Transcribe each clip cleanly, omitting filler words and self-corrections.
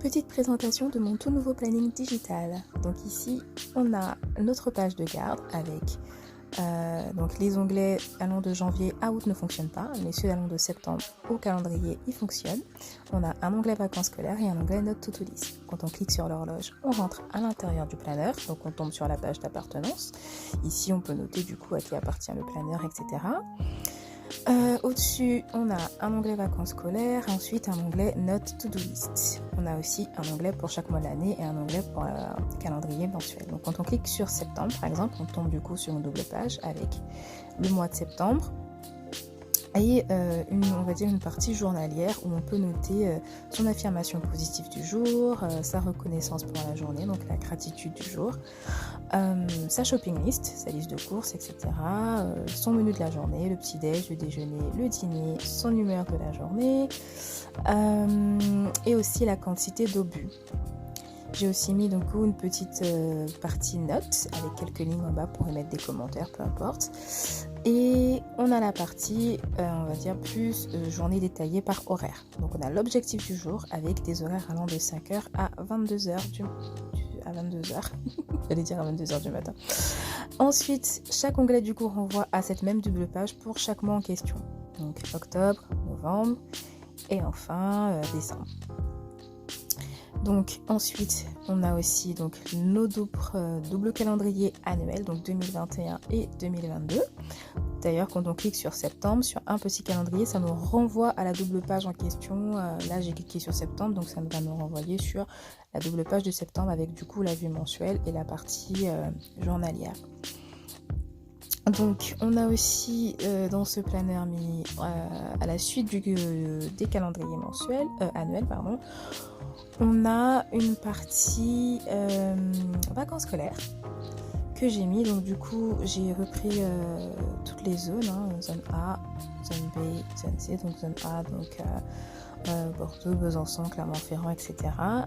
petite présentation de mon tout nouveau planning digital. Donc ici, on a notre page de garde avec donc les onglets allant de janvier à août ne fonctionnent pas, mais ceux allant de septembre au calendrier, ils fonctionnent. On a un onglet vacances scolaires et un onglet note to-do list. Quand on clique sur l'horloge, on rentre à l'intérieur du planeur, donc on tombe sur la page d'appartenance. Ici, on peut noter du coup à qui appartient le planeur, etc. Au-dessus, on a un onglet vacances scolaires, ensuite un onglet note to-do list. On a aussi un onglet pour chaque mois de l'année et un onglet pour le calendrier mensuel. Donc quand on clique sur septembre, par exemple, on tombe du coup sur une double page avec le mois de septembre et on va dire une partie journalière où on peut noter son affirmation positive du jour, sa reconnaissance pour la journée, donc la gratitude du jour, sa shopping list, sa liste de courses, etc., son menu de la journée, le petit-déj, le déjeuner, le dîner, son humeur de la journée, et aussi la quantité d'eau bu. J'ai aussi mis donc une petite partie notes avec quelques lignes en bas pour y mettre des commentaires, peu importe. Et on a la partie, on va dire, plus journée détaillée par horaire. Donc on a l'objectif du jour avec des horaires allant de 5h à 22h à 22h. J'allais dire à 22h du matin. Ensuite, chaque onglet du coup renvoie à cette même double page pour chaque mois en question. Donc octobre, novembre et enfin décembre. Donc ensuite, on a aussi donc nos double calendrier annuel, donc 2021 et 2022. D'ailleurs, quand on clique sur septembre, sur un petit calendrier, ça nous renvoie à la double page en question. Là, j'ai cliqué sur septembre, donc ça va nous renvoyer sur la double page de septembre avec du coup la vue mensuelle et la partie journalière. Donc, on a aussi dans ce planner mis à la suite des calendriers annuels, on a une partie vacances scolaires que j'ai mis. Donc, du coup, j'ai repris toutes les zones, zone A, zone B, zone C. Donc, zone A, donc Bordeaux, Besançon, Clermont-Ferrand, etc.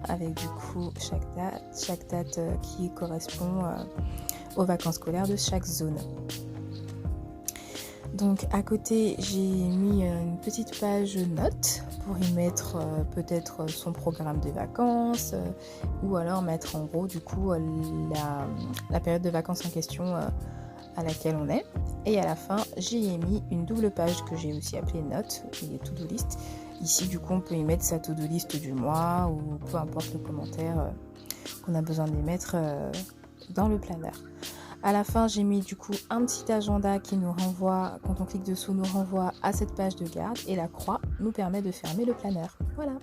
Avec du coup chaque date qui correspond aux vacances scolaires de chaque zone. Donc à côté, j'ai mis une petite page notes pour y mettre peut-être son programme de vacances ou alors mettre en gros du coup la période de vacances en question à laquelle on est. Et à la fin, j'y ai mis une double page que j'ai aussi appelée notes, qui est to-do list. Ici du coup, on peut y mettre sa to-do list du mois ou peu importe le commentaire qu'on a besoin d'y mettre dans le planner. À la fin, j'ai mis du coup un petit agenda qui nous renvoie, quand on clique dessous, nous renvoie à cette page de garde et la croix nous permet de fermer le planner. Voilà.